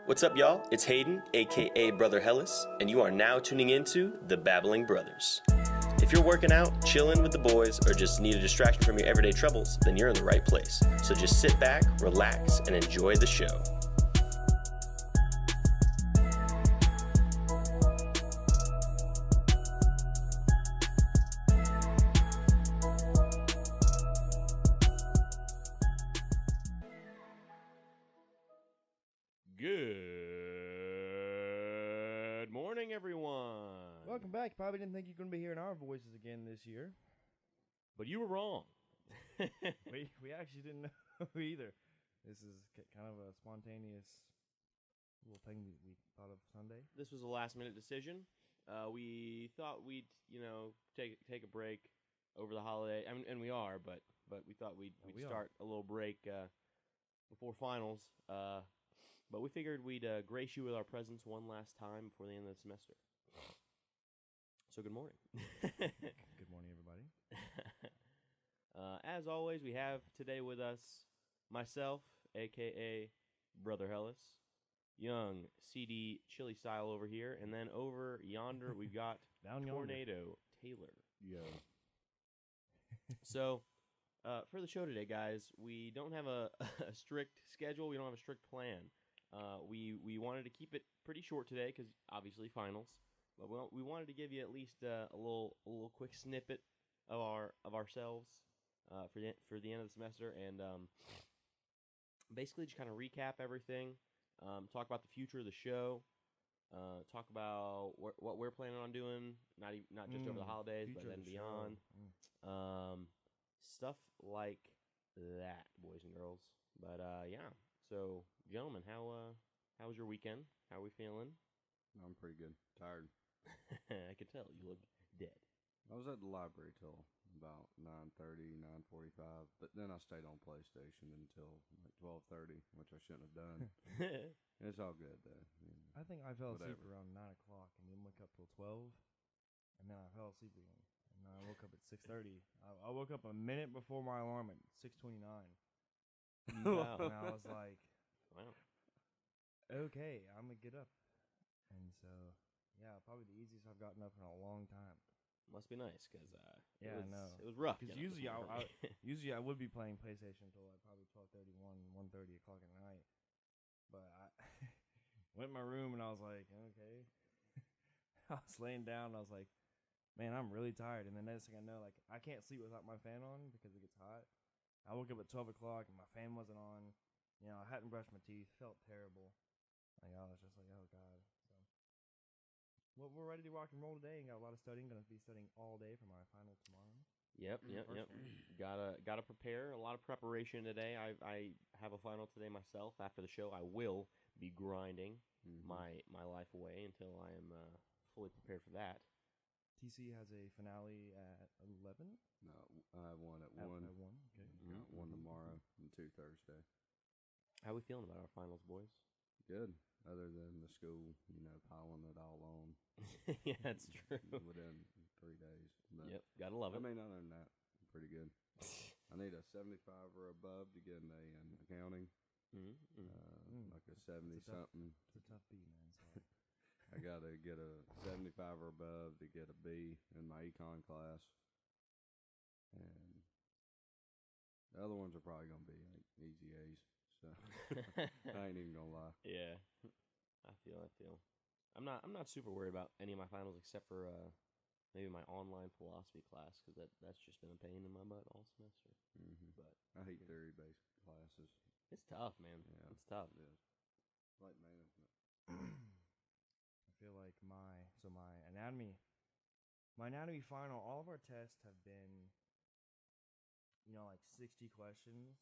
What's up, y'all? It's Hayden, aka Brother Hellas, and you are now tuning into the Babbling Brothers. If you're working out, chilling with the boys, or just need a distraction from your everyday troubles, then you're in the right place. So just sit back, relax, and enjoy the show. Good morning, everyone. Welcome back. Probably didn't think you were going to be hearing our voices again this year. But you were wrong. we actually didn't know either. This is kind of a spontaneous little thing we thought of Sunday. This was a last-minute decision. We thought we'd, take a break over the holiday. I mean, and we are, but we thought we'd start a little break before finals. But we figured we'd grace you with our presence one last time before the end of the semester. So good morning. Good morning, everybody. As always, we have today with us myself, a.k.a. Brother Hellas, young CD Chili Style over here, and then over yonder we've got Tornado Taylor. Yo. So, for the show today, guys, we don't have a strict schedule. We don't have a strict plan. We wanted to keep it pretty short today because obviously finals. But we wanted to give you at least a little quick snippet of ourselves for the end of the semester, and basically just kind of recap everything, talk about the future of the show, talk about what we're planning on doing, not just over the holidays, but then beyond, stuff like that, boys and girls. But yeah, so gentlemen, how was your weekend? How are we feeling? I'm pretty good. Tired. I could tell you look dead. I was at the library till about 9:30, 9:45, but then I stayed on PlayStation until like 12:30, which I shouldn't have done. It's all good though. I think I fell asleep Whatever. around 9 o'clock and then woke up till 12, and then I fell asleep again. And then I woke up at 6:30. I woke up a minute before my alarm at 6:29. Wow. And I was like, Wow. okay, I'm going to get up. And so, yeah, probably the easiest I've gotten up in a long time. Must be nice because Yeah, I know. it was rough. Because getting up usually, this morning. usually I would be playing PlayStation until like probably 12:30, 1:30 o'clock at night. But I went in my room and I was like, okay. I was laying down and I was like, man, I'm really tired. And the next thing I know, like, I can't sleep without my fan on because it gets hot. I woke up at 12 o'clock and my fan wasn't on. You know, I hadn't brushed my teeth. Felt terrible. Like, I was just like, oh, God. Well, we're ready to rock and roll today and got a lot of studying. Going to be studying all day for my final tomorrow. Yep. Gotta prepare. A lot of preparation today. I have a final today myself. After the show, I will be grinding my life away until I am fully prepared for that. TC has a finale at 11? No, I have one at 1. At 1, okay. Got one tomorrow and 2 Thursday. How we feeling about our finals, boys? Good. Other than the school, piling it all on. Yeah, that's true. Within 3 days. But, Yep, gotta love it. I mean, other than that, pretty good. I need a 75 or above to get an A in accounting. Like a 70-something. It's a tough beat, man. Sorry. I got to get a 75 or above to get a B in my econ class. And the other ones are probably going to be like easy A's. So I ain't even going to lie. Yeah, I feel. I'm not super worried about any of my finals except for maybe my online philosophy class because that's just been a pain in my butt all semester. But I hate theory-based classes. it's tough, man. Yeah, It's tough. It is. Like management. I feel like my anatomy final, all of our tests have been, like 60 questions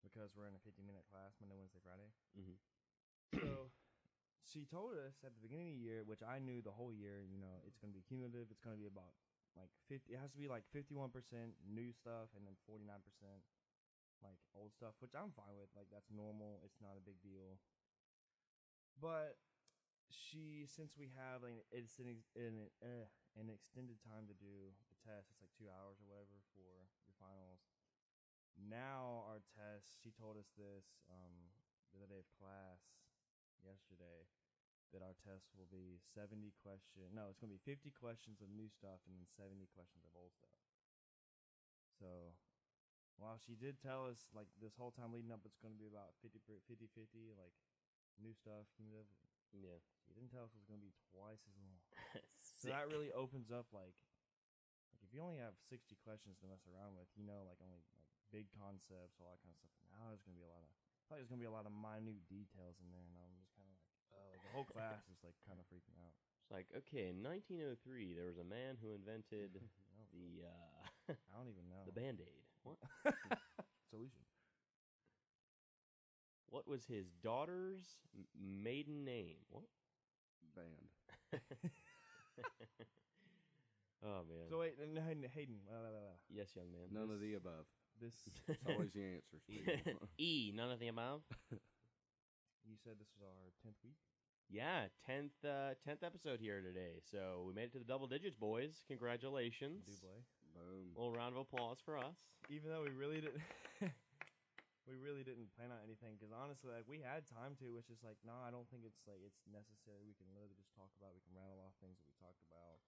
because we're in a 50-minute class Monday, Wednesday, Friday. So she told us at the beginning of the year, which I knew the whole year, it's going to be cumulative. It's going to be about like 50. It has to be like 51% new stuff and then 49% like old stuff, which I'm fine with. Like, that's normal. It's not a big deal. But since we have like it's an extended time to do the test, it's like 2 hours or whatever for your finals. Now our test, she told us this the other day of class yesterday. today that our test will be 70 questions. No, it's going to be 50 questions of new stuff and then 70 questions of old stuff. So, while she did tell us, like, this whole time leading up, it's going to be about 50-50, like, new stuff, cumulative. Yeah. She didn't tell us it was going to be twice as long. So that really opens up, like if you only have 60 questions to mess around with, like only like big concepts, all that kind of stuff. Now there's gonna be a lot of minute details in there, and I'm just kind of like, oh, like the whole class is like kind of freaking out. It's like, okay, in 1903, there was a man who invented the I don't even know the Band-Aid. What? solution. What was his daughter's maiden name? What? Band. Oh man. So wait, Hayden. Yes, young man. None of the above. This It's always the answer, Steve. E. None of the above. you said this was our 10th week. Yeah, 10th episode here today. So we made it to the double digits, boys. Congratulations. Boy. Boom. A little round of applause for us. Even though we really didn't. We really didn't plan on anything because honestly, like we had time to. It's just like, no, I don't think it's necessary. We can literally just talk about. We can rattle off things that we talked about.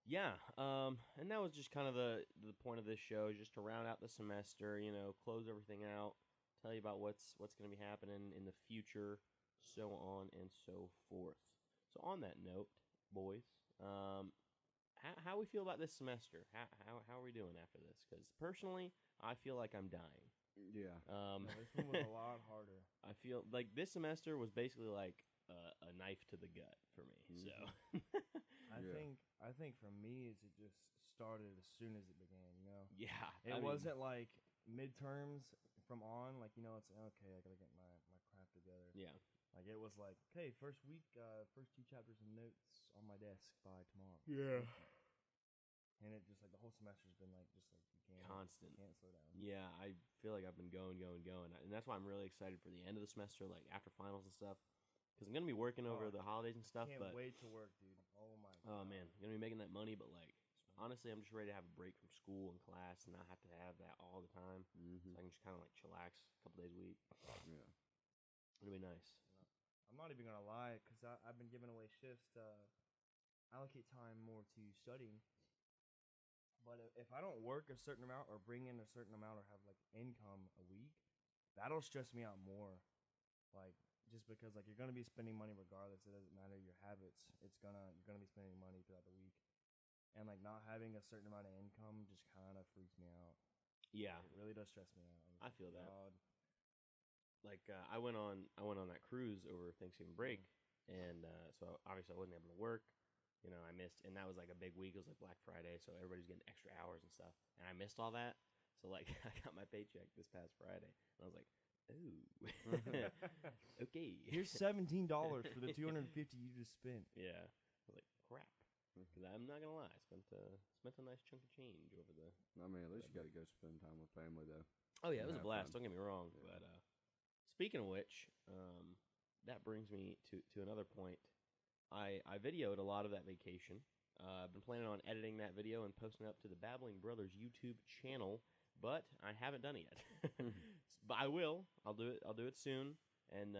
Yeah, and that was just kind of the point of this show, just to round out the semester. Close everything out, tell you about what's going to be happening in the future, so on and so forth. So on that note, boys, how we feel about this semester? How are we doing after this? Because personally, I feel like I'm dying. Yeah. No, this one was a lot harder. I feel like this semester was basically like a knife to the gut for me. So I think for me is it just started as soon as it began. yeah, It wasn't like midterms from on. Like it's okay. I gotta get my crap together. Yeah. Like it was like, okay, first week, first 2 chapters and notes on my desk by tomorrow. Yeah. And it just like the whole semester's been like just like you constant. Can't slow down. Yeah, I feel like I've been going, and that's why I'm really excited for the end of the semester, like after finals and stuff, because I'm gonna be working over the holidays and stuff. Can't but wait to work, dude. Oh my god. oh man, I'm gonna be making that money, but like honestly, I'm just ready to have a break from school and class and not have to have that all the time, so I can just kind of like chillax a couple days a week. Yeah. It'll be nice. I'm not even gonna lie, because I've been giving away shifts to allocate time more to studying. But if I don't work a certain amount or bring in a certain amount or have like income a week, that'll stress me out more. Like just because like you're gonna be spending money regardless. It doesn't matter your habits. You're gonna be spending money throughout the week, and like not having a certain amount of income just kind of freaks me out. Yeah, It really does stress me out. I feel that. Like I went on that cruise over Thanksgiving break, and so obviously I wasn't able to work. I missed, and that was like a big week. It was like Black Friday, so everybody's getting extra hours and stuff, and I missed all that. So like I got my paycheck this past Friday, and I was like, ooh, okay. Here's $17 for the $250 you just spent. Yeah, I was like, crap. Because I'm not gonna lie, I spent a nice chunk of change over the. I mean, at least you got to go spend time with family, though. Oh yeah, it was a Have blast. fun. Don't get me wrong, Yeah. but speaking of which, that brings me to another point. I videoed a lot of that vacation. I've been planning on editing that video and posting it up to the Babbling Brothers YouTube channel, but I haven't done it yet. But I will. I'll do it. I'll do it soon. And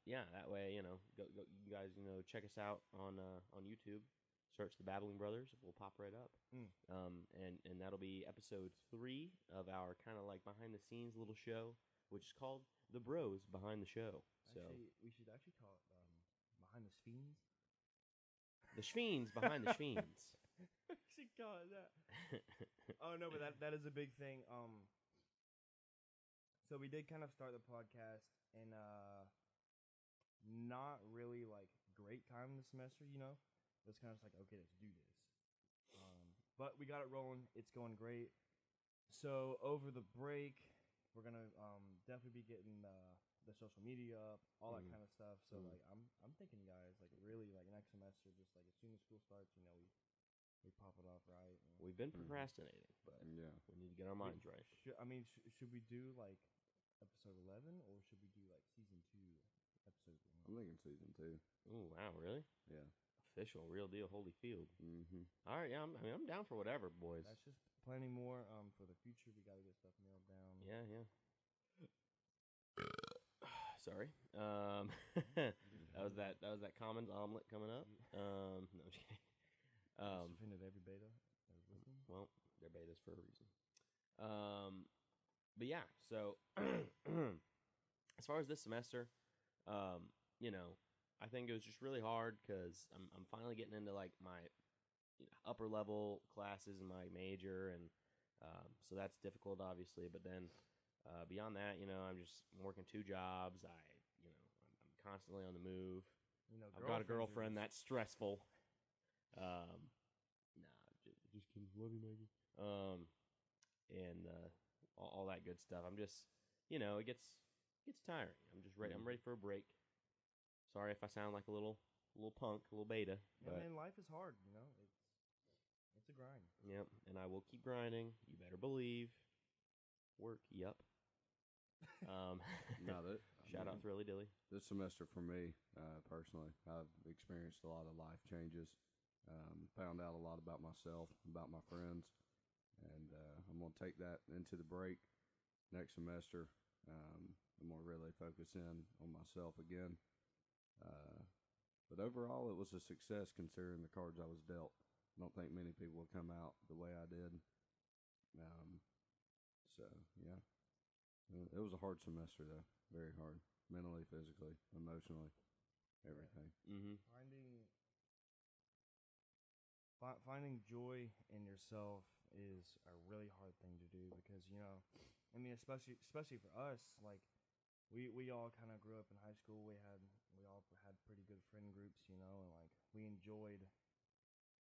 yeah, that way go you guys check us out on YouTube. Search the Babbling Brothers. We'll pop right up. And that'll be episode 3 of our kind of like behind the scenes little show, which is called The Bros Behind the Show. So Actually, we should actually call it Behind the Scenes. the Schweens behind the Schweens. We should call it that. Oh no, but that is a big thing. So we did kind of start the podcast in not really like great time this semester. It was kind of just like, okay, let's do this. But we got it rolling. It's going great. So over the break, we're gonna definitely be getting the social media up, all that kind of stuff. So like I'm thinking, guys, like really like next semester, just like as soon as school starts, we pop it off right. We've been procrastinating, but Yeah. we need to get our minds right. Should we do like episode 11 or should we do like season 2, episode 1? I'm thinking season 2. Oh wow, really? Yeah. Official, real deal, Holyfield. Mm-hmm. All right, yeah, I'm down for whatever, boys. That's just planning more for the future. We gotta get stuff nailed down. Yeah. Sorry. That was that was that Commons omelet coming up. No, I'm just kidding. Just offended every beta that was listening. Well, they're betas for a reason. But yeah, so as far as this semester, you know, I think it was just really hard because I'm finally getting into like my upper level classes in my major, and so that's difficult, obviously. But then beyond that, you know, I'm working 2 jobs. I'm constantly on the move. You know, I've got a girlfriend. girlfriends are That's stressful. Just kidding. Love you, Maggie. And all that good stuff. I'm just, you know, it gets tiring. I'm just ready. I'm ready for a break. Sorry if I sound like a little punk, a little beta. But I mean, life is hard. You know, it's a grind. yep, and I will keep grinding. You better believe. Work. Yep. Shout out Thrilly Dilly. This semester for me, personally, I've experienced a lot of life changes. Found out a lot about myself, about my friends, and I'm going to take that into the break next semester. I'm going to really focus in on myself again. But overall, it was a success considering the cards I was dealt. I don't think many people will come out the way I did. So, yeah. It was a hard semester, though. Very hard. Mentally, physically, emotionally, everything. Mm-hmm. Finding joy in yourself is a really hard thing to do because, you know, I mean, especially for us, like, we all kind of grew up in high school. We all had pretty good friend groups, you know, and like we enjoyed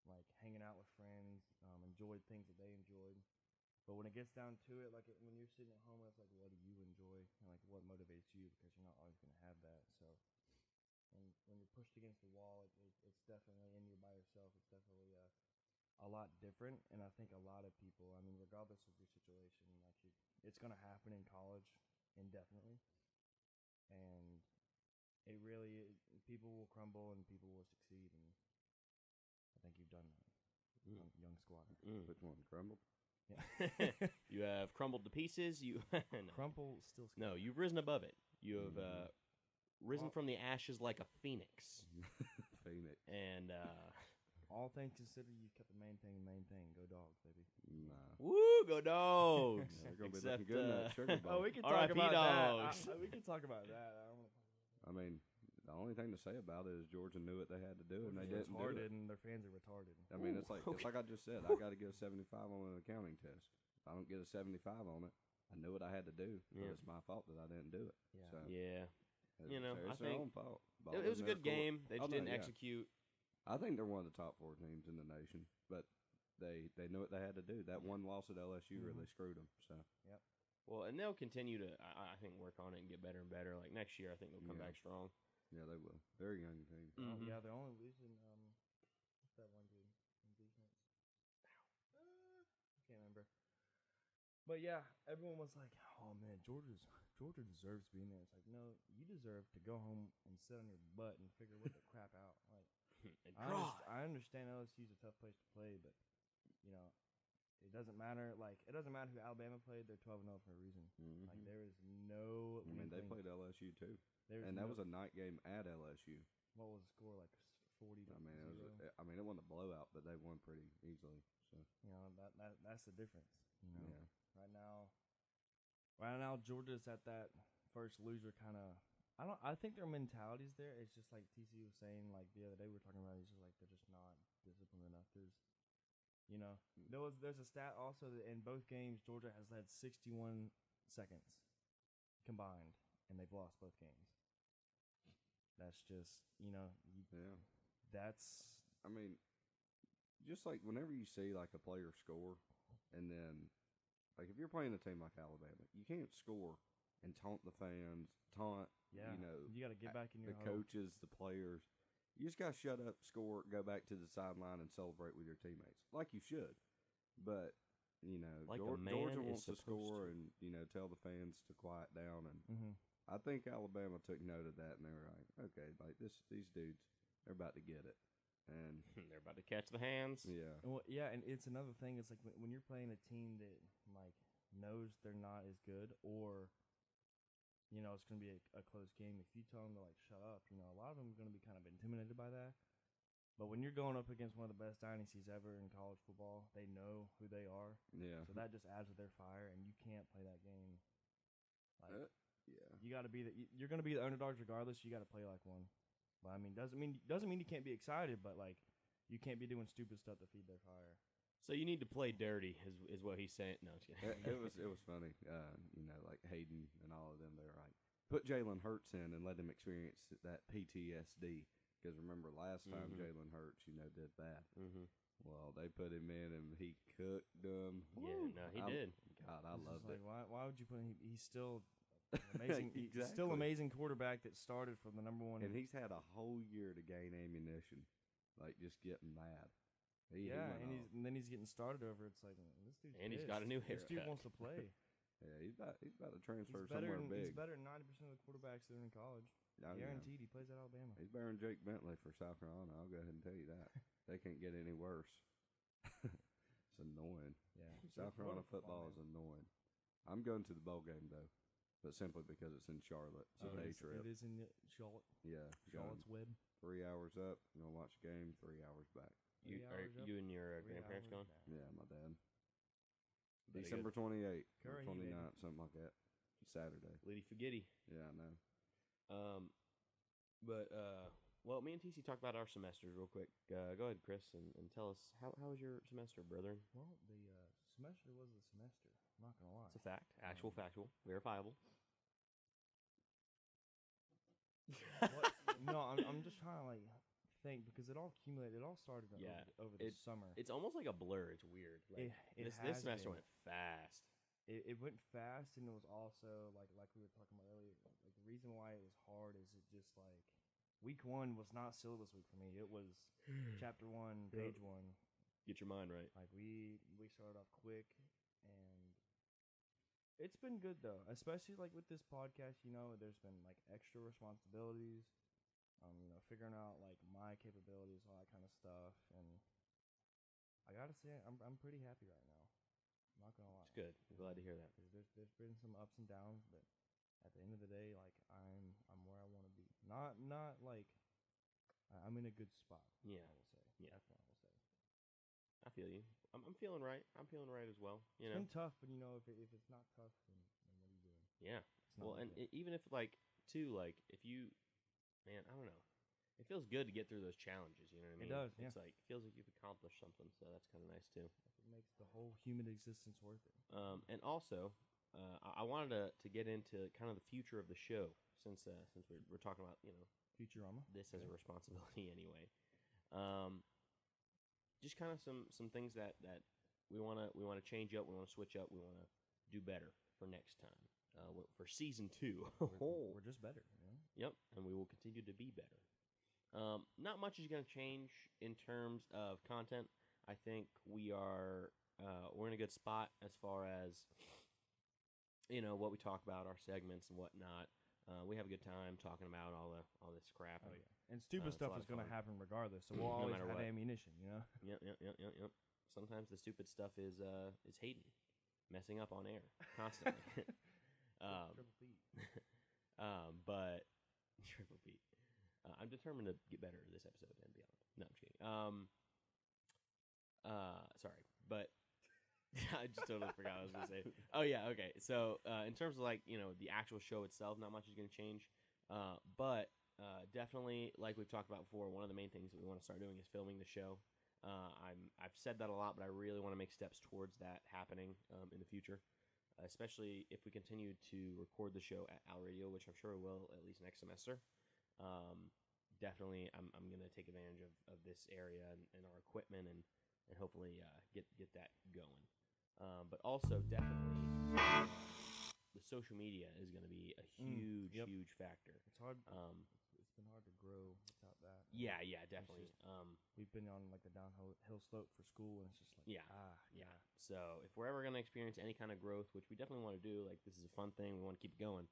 like hanging out with friends, enjoyed things that they enjoyed. But when it gets down to it, like when you're sitting at home, it's like, what do you enjoy, and like what motivates you? Because you're not always gonna have that. So, and when you're pushed against the wall, it's definitely, and you're by yourself, it's definitely a lot different. And I think a lot of people, I mean, regardless of your situation, like it's gonna happen in college indefinitely. And it really, people will crumble and people will succeed, and I think you've done that, young squatter. Which one? Crumbled? Yeah. You have crumbled to pieces. You no. Crumple still. No, you've risen above it. You have risen from the ashes like a phoenix. Phoenix. And all things considered, you've kept the main thing. Go Dogs, baby. Nah. woo, go Dogs! Yeah, they're gonna be looking good in that sugar bowl. Oh, we can R.I.P. talk about Dogs. that. We can talk about that. I mean, the only thing to say about it is Georgia knew what they had to do, and they They're didn't do retarded, it. and their fans are retarded. I mean, it's like I just said, I got to get a 75 on an accounting test. If I don't get a 75 on it, I knew what I had to do, but it's my fault that I didn't do it. Yeah. So, Yeah. it's, You know, it's I their think own fault. It was a good game. They just didn't execute. I think they're one of the top 4 teams in the nation, but they knew what they had to do. That one loss at LSU really screwed them. So. Yep. Well, and they'll continue to, I think, work on it and get better and better. Like next year, I think they'll come back strong. Yeah, they will. Very young team. Mm-hmm. Yeah, they're only losing. What's that one dude in defense? I can't remember. But yeah, everyone was like, "Oh man, Georgia deserves being there." It's like, no, you deserve to go home and sit on your butt and figure what the crap out. Like, I understand LSU's a tough place to play, but you know, it doesn't matter. Like, it doesn't matter who Alabama played; they're 12-0 for a reason. Like, there is no. I mean, they played LSU too. And that was a night game at LSU. What was the score, like 40 to 0? It wasn't a blowout, but they won pretty easily. So you know that's the difference. You know, yeah. Right now, Georgia's at that first loser kind of. I think their mentality's there. It's just like TC was saying, like the other day we were talking about. It's just like they're just not disciplined enough. There's a stat also that in both games Georgia has led 61 seconds combined, and they've lost both games. That's just, that's. I mean, just like whenever you see like a player score, and then like if you're playing a team like Alabama, you can't score and taunt the fans, you got to get back in your coaches, the players. You just got to shut up, score, go back to the sideline, and celebrate with your teammates like you should. But like Georgia wants to score and tell the fans to quiet down, and I think Alabama took note of that, and they were like, okay, like these dudes, they're about to get it, and they're about to catch the hands. Yeah, and it's another thing. It's like when you're playing a team that like knows they're not as good, or it's going to be a close game. If you tell them to like shut up, a lot of them are going to be kind of intimidated by that. But when you're going up against one of the best dynasties ever in college football, they know who they are. Yeah. So that just adds to their fire, and you can't play that game. Like, yeah. you got to be you're going to be the underdogs regardless. You got to play like one. But I mean, doesn't mean you can't be excited, but like you can't be doing stupid stuff to feed their fire. So you need to play dirty, is what he's saying. No, it was funny. Like Hayden and all of them, they were like, put Jalen Hurts in and let him experience that PTSD. Because remember last time Jalen Hurts, did that. Mm-hmm. Well, they put him in and he cooked them. Yeah, no, he did. God, I loved it. Like, why would you put him? He's still amazing. Exactly. He's still amazing quarterback that started from the number one. And he's had a whole year to gain ammunition, like just getting mad. And then he's getting started over. It's like this dude's and he's pissed. got a new This dude haircut. wants to play. Yeah, he's about to transfer somewhere big. He's better than 90% of the quarterbacks that are in college. Oh, Guaranteed, he plays at Alabama. He's better than Jake Bentley for South Carolina. I'll go ahead and tell you that. They can't get any worse. It's annoying. Yeah, South Carolina football is annoying. I'm going to the bowl game though, but simply because it's in Charlotte. It's a day trip. It is in Charlotte. Yeah, Charlotte's Web. 3 hours up. You're gonna watch a game. 3 hours back. You and your grandparents going? Yeah, my dad. Better December 28th, Curry, 29th, something like that. Saturday. Liddy Fugitty. Yeah, I know. Well, me and TC talked about our semesters real quick. Go ahead, Chris, and tell us how was your semester, brethren? Well, the semester was the semester. I'm not gonna lie. It's a fact, actual, factual, verifiable. No, I'm just trying to like think because it all accumulated. It all started over the summer. It's almost like a blur. It's weird. Like, this semester went fast. It went fast, and it was also like we were talking about earlier. Like the reason why it was hard is it just like week 1 was not syllabus week for me. It was chapter 1, page 1. Get your mind right. Like we started off quick, and it's been good though. Especially like with this podcast, there's been like extra responsibilities. Figuring out like my capabilities, all that kind of stuff, and I gotta say, I'm pretty happy right now. I'm not gonna lie. It's good. I'm glad to hear that. There's been some ups and downs, but at the end of the day, like I'm where I want to be. Not like I'm in a good spot. Yeah. I will say. Yeah. Definitely, I will say. I feel you. I'm feeling right. I'm feeling right as well. It's been tough, but if it's not tough, then what are you doing? Yeah. Well, and good. even if if you, man, I don't know. It feels good to get through those challenges, you know what I mean? It does, yeah. It's like, it feels like you've accomplished something, so that's kind of nice, too. It makes the whole human existence worth it. And also, I wanted to get into kind of the future of the show, since we're talking about, Futurama. this as a responsibility anyway. Just kind of some things that we want to change up, we want to switch up, we want to do better for next time, for season 2. We're just better. Yep, and we will continue to be better. Not much is going to change in terms of content. I think we're in a good spot as far as what we talk about, our segments and whatnot. We have a good time talking about all this crap. Oh yeah, and stupid stuff is going to happen regardless. So we'll No always matter have what. ammunition, Yep. Sometimes the stupid stuff is Hayden messing up on air constantly. Triple P. But Triple P. I'm determined to get better this episode and beyond. No, I'm just kidding. Sorry, but I just totally forgot what I was going to say. Oh, yeah, okay. So, in terms of, the actual show itself, not much is going to change. But definitely, like we've talked about before, one of the main things that we want to start doing is filming the show. I've said that a lot, but I really want to make steps towards that happening in the future, especially if we continue to record the show at Al Radio, which I'm sure we will at least next semester. Definitely, I'm going to take advantage of this area and our equipment and hopefully get that going. But also, definitely, the social media is going to be a huge factor. It's hard. It's been hard to grow without that. Yeah, definitely. We've been on like the downhill slope for school, and it's just like yeah. So if we're ever going to experience any kind of growth, which we definitely want to do, like this is a fun thing, we want to keep it going,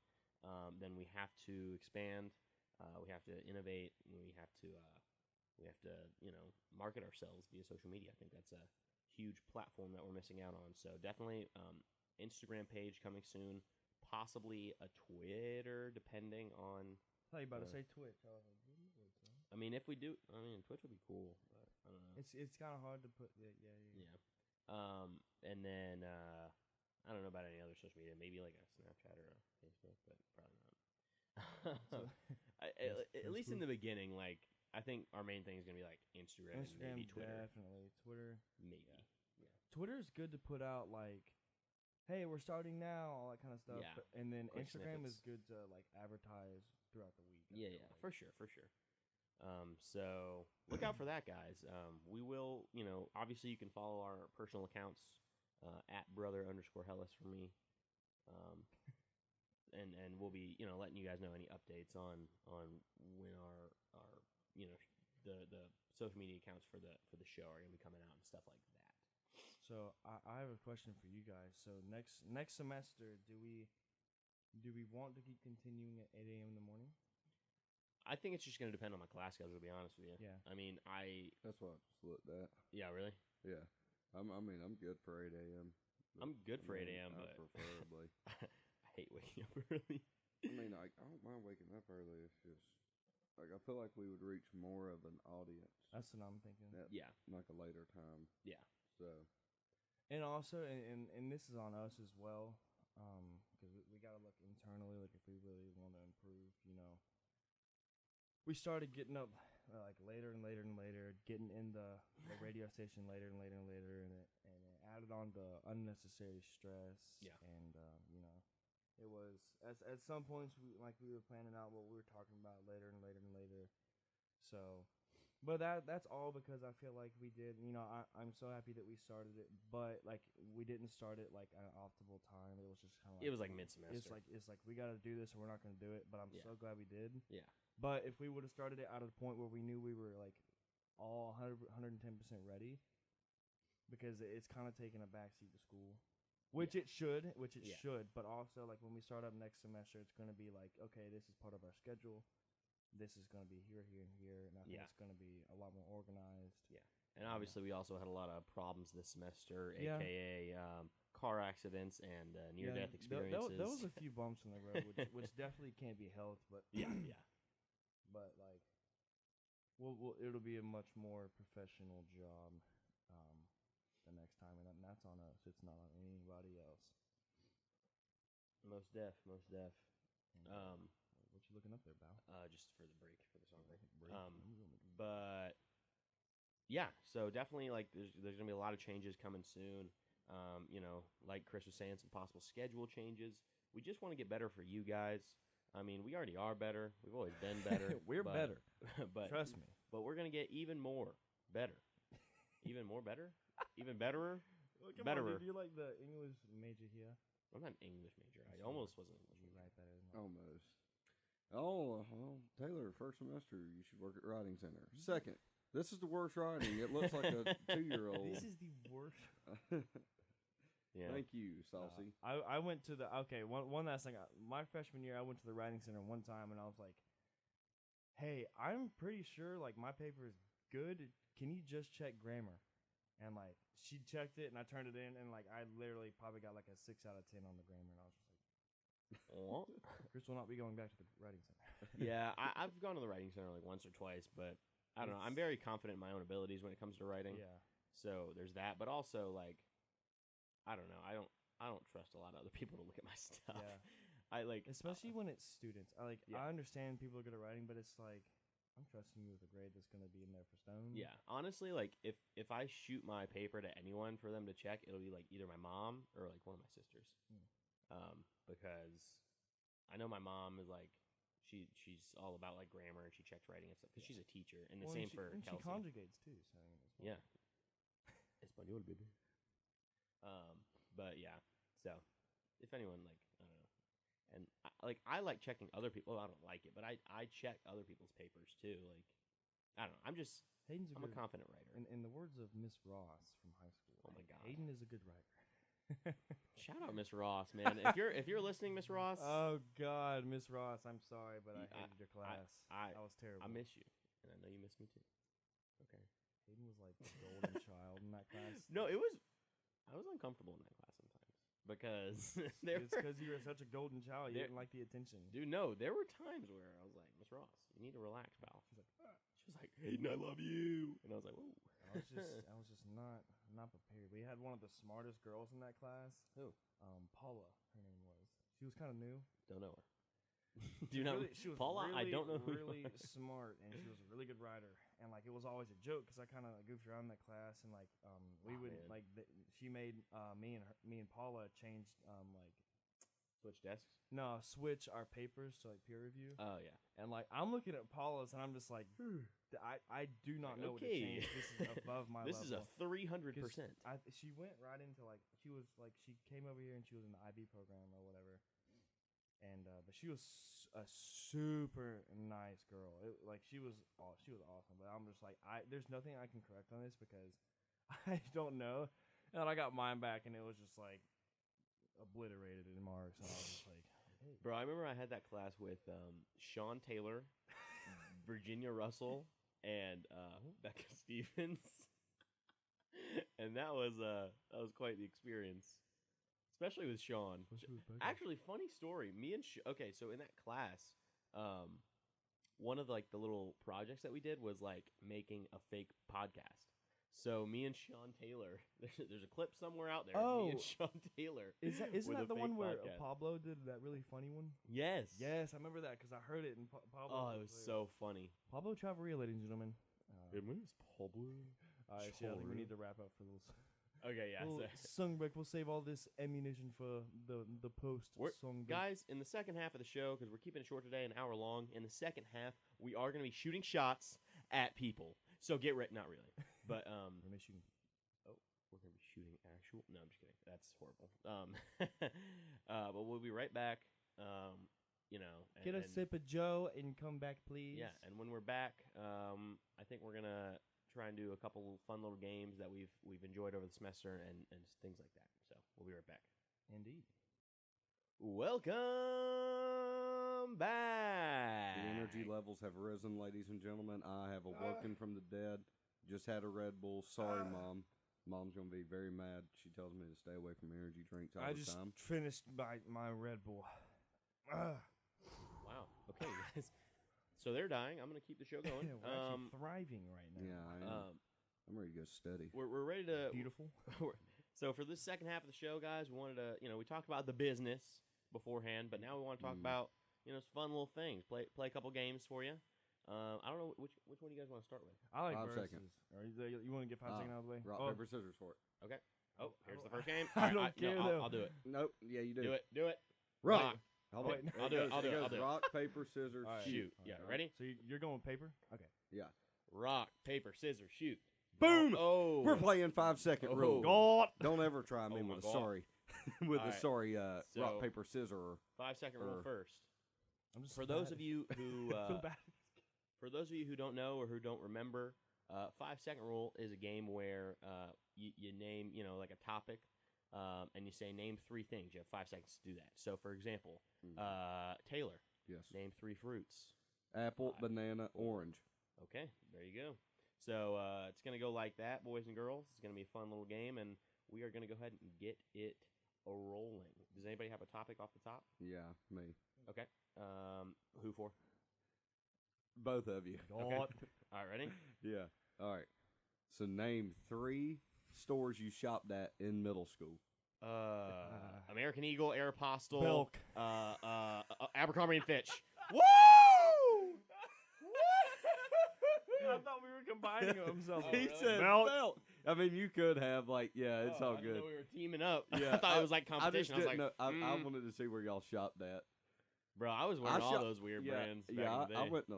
then we have to expand. We have to innovate. We have to market ourselves via social media. I think that's a huge platform that we're missing out on. So definitely, Instagram page coming soon, possibly a Twitter, depending on. I thought you were about to say Twitch. I was like, I mean, if we do, I mean, Twitch would be cool, but I don't know. it's kind of hard to put. Yeah. And then I don't know about any other social media. Maybe like a Snapchat or a Facebook, but probably not. At least in the beginning, like I think our main thing is gonna be like Instagram and maybe Twitter. Definitely Twitter. Maybe. Yeah. Twitter is good to put out like, hey, we're starting now, all that kind of stuff. Yeah. And then Quick Instagram snippets. is good to like advertise throughout the week. Yeah, for sure. So look out for that, guys. We will, obviously you can follow our personal accounts at brother_Hellis for me, and we'll be, letting you guys know any updates on when our the social media accounts for the show are gonna be coming out and stuff like that. So I have a question for you guys. So next semester, do we want to keep continuing at 8 a.m. in the morning? I think it's just going to depend on my class schedule, to be honest with you. Yeah. I mean, That's what I just looked at. Yeah, really? Yeah. I'm good for 8 a.m. I'm good for 8 a.m., but preferably. I hate waking up early. I mean, I don't mind waking up early. It's just like I feel like we would reach more of an audience. That's what I'm thinking. At, Yeah. like a later time. Yeah. So. And also, and this is on us as well, because we got to look internally, like if we really want to improve, We started getting up like later and later and later, getting in the radio station later and later and later, and it added on to unnecessary stress. Yeah. And it was at some points we were planning out what we were talking about later and later and later. So, but that's all because I feel like we did. I'm so happy that we started it, but like we didn't start it like at an optimal time. It was just kind of like It was like mid-semester. It's like we got to do this or we're not going to do it. But I'm so glad we did. Yeah. But if we would have started it out of the point where we knew we were like all 110% ready, because it's kind of taking a backseat to school, which it should. But also like when we start up next semester, it's going to be like, okay, this is part of our schedule. This is going to be here, here, and here, and I think it's going to be a lot more organized. Yeah, and obviously we also had a lot of problems this semester, aka car accidents and near-death experiences. There was a few bumps in the road, which definitely can't be helped. But yeah. But like, it'll be a much more professional job the next time, and that's on us. It's not on anybody else. Most def. What you looking up there, Bow? Just for the break for the song break. But yeah, so definitely like there's gonna be a lot of changes coming soon. Like Chris was saying, some possible schedule changes. We just want to get better for you guys. I mean, we already are better. We've always been better. We're better. But trust me. But we're gonna get even more better. Even more better? Even betterer? Betterer. Do you like the English major here? I'm not an English major. I almost was an English major. Right better than Almost. Oh, well, Taylor, first semester, you should work at Writing Center. Second, this is the worst writing. It looks like a 2-year-old. This is the worst. Yeah. Thank you, Saucy. I went to one last thing. My freshman year, I went to the Writing Center one time, and I was like, hey, I'm pretty sure, like, my paper is good. Can you just check grammar? And, like, she checked it, and I turned it in, and, like, I literally probably got, like, a 6 out of 10 on the grammar, and I was just like, Chris will not be going back to the Writing Center. Yeah, I've gone to the Writing Center like once or twice, but I don't know. I'm very confident in my own abilities when it comes to writing. Yeah. So there's that, but also like, I don't know. I don't trust a lot of other people to look at my stuff. Yeah. I like, especially when it's students. I Yeah. understand people are good at writing, but it's like I'm trusting you with a grade that's going to be in there for stone. Yeah, honestly, like if I shoot my paper to anyone for them to check, it'll be like either my mom or like one of my sisters. Because I know my mom is like she's all about like grammar and she checks writing and stuff because she's a teacher, and the same for Kelsey. She conjugates too, so yeah. Español, baby. But yeah, so if anyone like I don't know, and I like checking other people. Well, I don't like it, but I check other people's papers too. Like I don't know. I'm a confident writer. In the words of Miss Ross from high school. Oh my God, Hayden is a good writer. Shout out Miss Ross, man. If you're listening, Miss Ross. Oh God, Miss Ross, I'm sorry, but I hated your class. I was terrible. I miss you, and I know you miss me too. Okay. Hayden was like the golden child in that class. No, I was uncomfortable in that class sometimes. because It's because you were such a golden child. You there- didn't like the attention. Dude, no, there were times where I was like, Miss Ross, you need to relax, pal. She was like, Hayden, I love you, and I was like, whoa. I was just not prepared. We had one of the smartest girls in that class. Who? Paula, her name was. She was kind of new. Don't know her. Do you know She was Paula? really, I don't know who you really are. smart, and she was a really good writer. And like it was always a joke because I kind of goofed around in that class, and like we would man. like she made me and Paula changed like Switch desks. no switch our papers to like peer review. Oh yeah. And like I'm looking at Paula's, and I'm just like, I do not know what to Okay. change. This is above my This level. is a 300%. She went right into like she came over here and she was in the IB program or whatever, and but she was a super nice girl. She was awesome. But I'm just like there's nothing I can correct on this because I don't know. And then I got mine back and it was just like obliterated in marks. And I was just like, hey. Bro, I remember I had that class with Sean Taylor, Virginia Russell, and Becca Stevens, and that was quite the experience, especially with Sean. Actually, funny story. Me and okay, so in that class, one of like the little projects that we did was like making a fake podcast. So me and Sean Taylor, there's a clip somewhere out there. Oh. Me and Sean Taylor. Isn't with that a the fake one where podcast. Pablo did that really funny one? Yes. Yes, I remember that because I heard it in Pablo. Oh, it was so funny. Pablo Chavarria, ladies and gentlemen. Good news, Pablo. All right, so I think we need to wrap up for those. Okay, yeah. Little So, song break. We'll save all this ammunition for the post song break. guys, in the second half of the show, because we're keeping it short today, an hour long, in the second half, we are going to be shooting shots at people. So get ready. Not really. But, We're gonna be shooting. oh, we're going to be shooting actual. No, I'm just kidding. That's horrible. But we'll be right back. You know. Get a sip of Joe and come back, please. Yeah, and when we're back, I think we're going to try and do a couple fun little games that we've enjoyed over the semester and things like that. So we'll be right back. Indeed. Welcome back. The energy levels have risen, ladies and gentlemen. I have awoken from the dead. Just had a Red Bull. Sorry, Mom. Mom's going to be very mad. She tells me to stay away from energy drinks all I the just time. finished my Red Bull. Wow. Okay, guys. So they're dying. I'm going to keep the show going. We're actually thriving right now. Yeah, I am. I'm ready to go steady. We're ready to. Beautiful. So for this second half of the show, guys, we wanted to, we talked about the business beforehand, but now we want to talk about, some fun little things. Play a couple games for you. I don't know which one do you guys want to start with. I like 5 verses. seconds. Or you want to get 5 seconds out of the way? Rock, paper, scissors for it. Okay. Oh, here's the I first game. I All right, don't care, no, though. I'll do it. Nope. Yeah, you do. Do it. Rock. Rock. Hold Wait, on. no. I'll do it. I'll do it. goes I'll do it. rock, paper, scissors, All right. Shoot. Yeah, ready? So you're going with paper? Okay. Yeah. Rock, paper, scissors, shoot. Boom! Oh. We're playing 5-second Oh. rule. God. Don't ever try me Oh my with a God. sorry. With All a right. sorry So- rock, paper, scissor. 5-second rule first. I'm just For so those bad. of you who I feel bad. for those of you who don't know or who don't remember, 5-second rule is a game where you name, like a topic, and you say name 3 things. You have 5 seconds to do that. So, for example, Taylor, Yes. name 3 fruits. Apple, 5. banana, orange. Okay, there you go. So it's going to go like that, boys and girls. It's going to be a fun little game, and we are going to go ahead and get it rolling. Does anybody have a topic off the top? Yeah, me. Okay. Who for? Both of you. God. All right, ready? Yeah. All right. So name 3 stores you shopped at in middle school. American Eagle, Aeropostale, Belk. Abercrombie and Fitch. Woo! I thought we were combining them. So Oh, He really? said Belk. Belk. I mean, you could have it's all I didn't good. know we were teaming up. I Yeah, thought it was like I just competition. I was didn't like, know. I wanted to see where y'all shopped at. bro, I was wearing all shop- those weird yeah, brands. Back Yeah, in the day. I went to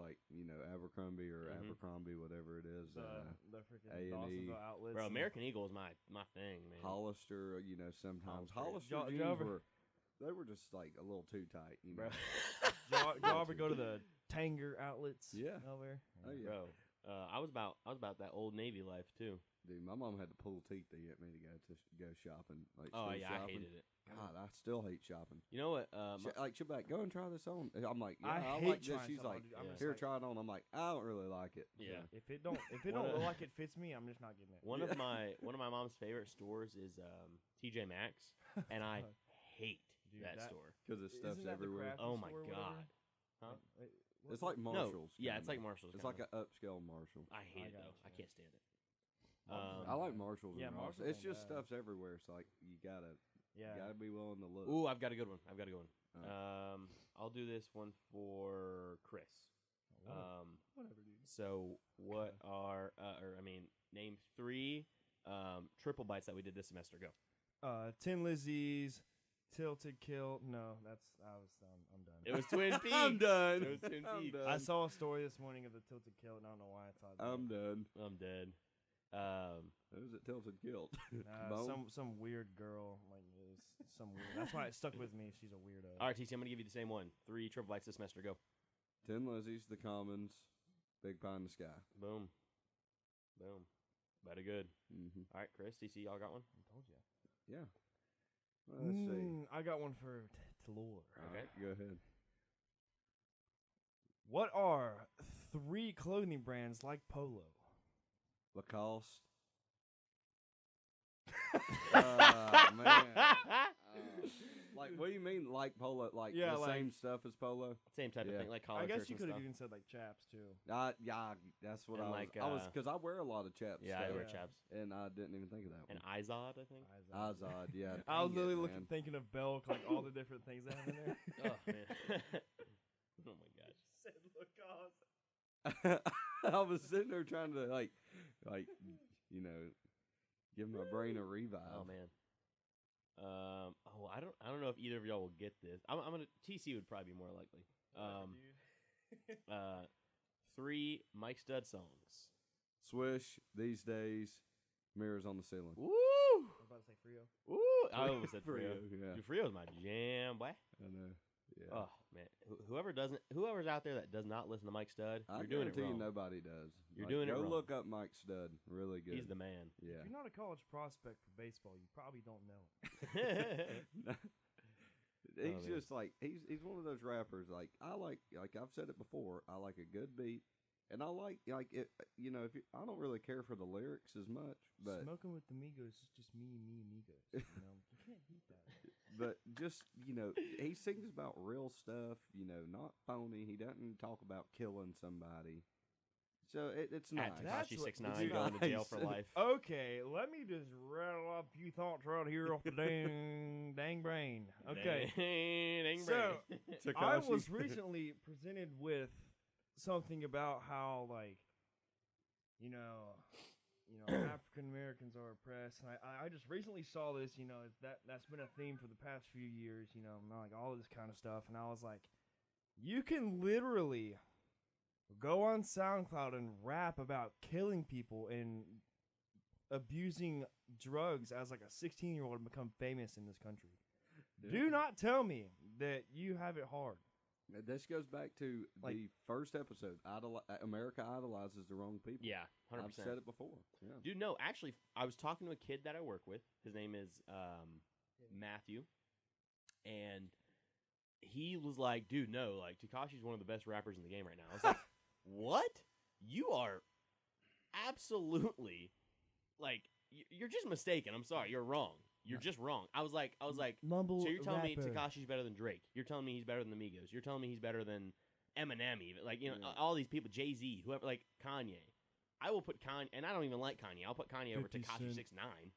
Abercrombie or Mhm. Abercrombie, whatever it is. the freaking A&E. Dawsonville outlets. Bro, and- American Eagle is my thing, man. Hollister, sometimes Hollister. Hollister Did jeans you ever- were they were just like a little too tight, Bro. Y'all ever go to the Tanger outlets? Yeah. Over there? Oh, yeah. Bro, I was about that old Navy life too. Dude, my mom had to pull teeth to get me to go shopping. Like, Oh school yeah, I shopping. hated it. God, I still hate shopping. You know what? She'll be like, go and try this on. I'm like, yeah, I I hate like this. trying She's stuff on, like, dude. I'm just here, like- try it on. I'm like, I don't really like it. yeah. If it don't look like it fits me, I'm just not getting it. One of my mom's favorite stores is TJ Maxx, and I hate Dude, that that- store. Because it stuff's Isn't that the everywhere. craft Oh my store or god. whatever? Huh? Wait, It's like No, Marshalls. yeah, it's like kinda. Marshalls. It's like an upscale Marshall. I hate it got though. you. I can't stand it. I like Marshalls. Yeah, and Ross. Marshalls It's ain't just bad. stuff's everywhere. So like, you gotta Yeah. be willing to look. Ooh, I've got a good one. Oh. I'll do this one for Chris. Whatever, dude. So what are name 3 triple bites that we did this semester. Go. Tin Lizzies, Tilted Kill. No, I'm done. It was Twin Peaks. I'm done. It was Twin I'm Peaks. done. I saw a story this morning of the Tilted Kill, and I don't know why I thought that. I'm done. I'm dead. Who's it tilted killed? Some weird girl, like it was some weird. That's why it stuck with me. She's a weirdo. All right, TC, I'm gonna give you the same one. 3 triple bites this semester. Go. 10 Lizzie's, the Commons, Big Pie in the Sky. Boom. Boom. Very good. Mm-hmm. All right, Chris, TC, y'all got one? I told you. Yeah. Well, let's see. I got one for Talor. All right, go ahead. What are 3 clothing brands like Polo? Lacoste. Man. Like, what do you mean, like Polo? Like, Yeah, the like- same stuff as Polo? Same type of Yeah. thing, like collar I guess shirts you and could have stuff. even said like chaps too. Yeah, that's what And I was. like, I was, because I wear a lot of chaps. Yeah, I stuff, wear Yeah. chaps. and I didn't even think of that And one. Izod, I think. Azad, yeah. I was Dang it, literally man. thinking of Belk, like all the different things they have in there. Oh, man. Oh, my gosh. Said Lacoste. I was sitting there trying to like, you know, give my brain a revive. Oh, man. I don't know if either of y'all will get this. I'm gonna TC would probably be more likely. 3 Mike Stud songs. Swish, These Days, Mirrors on the Ceiling. Woo! I was about to say Frio. Woo! I almost said Frio, Frio. yeah. Dude, Frio's my jam, boy. I know. Yeah. Oh man, whoever's out there that does not listen to Mike Stud, I you're doing it guarantee wrong. you nobody does. You're doing it go wrong. look up Mike Stud. Really good. He's the man. Yeah. If you're not a college prospect for baseball, you probably don't know. He's man. just like he's one of those rappers. Like I like I've said it before. I like a good beat, and I like it. You know, I don't really care for the lyrics as much, but Smoking with the Migos is just me amigos. You know, you can't beat that. but just he sings about real stuff. You know, not phony. He doesn't talk about killing somebody. So it's nice. At That's Tekashi what- 6ix9ine it's going to jail nice. for life. Okay, let me just rattle off a few thoughts right here off the dang brain. Okay, Dang, so brain. I Tekashi. was recently presented with something about how African Americans are oppressed, and I just recently saw this. You know, that's been a theme for the past few years. You know, like all this kind of stuff, and I was like, you can literally go on SoundCloud and rap about killing people and abusing drugs as like a 16-year-old and become famous in this country. Do not tell me that you have it hard. This goes back to Like- the first episode. America idolizes the wrong people. Yeah, 100%. I've said it before. Yeah. Dude, no, actually, I was talking to a kid that I work with. His name is Matthew, and he was like, "Dude, no, like Tekashi's one of the best rappers in the game right now." I was like, "What? You are absolutely like you're just mistaken. I'm sorry, you're wrong. You're just wrong." I was like, Mumble so you're telling me rapper. Tekashi's better than Drake? You're telling me he's better than the Migos? You're telling me he's better than Eminem? Even like Yeah. all these people, Jay-Z, whoever, like Kanye. I will put Kanye, and I don't even like Kanye. I'll put Kanye over 50 Tekashi Cent. 6ix9ine.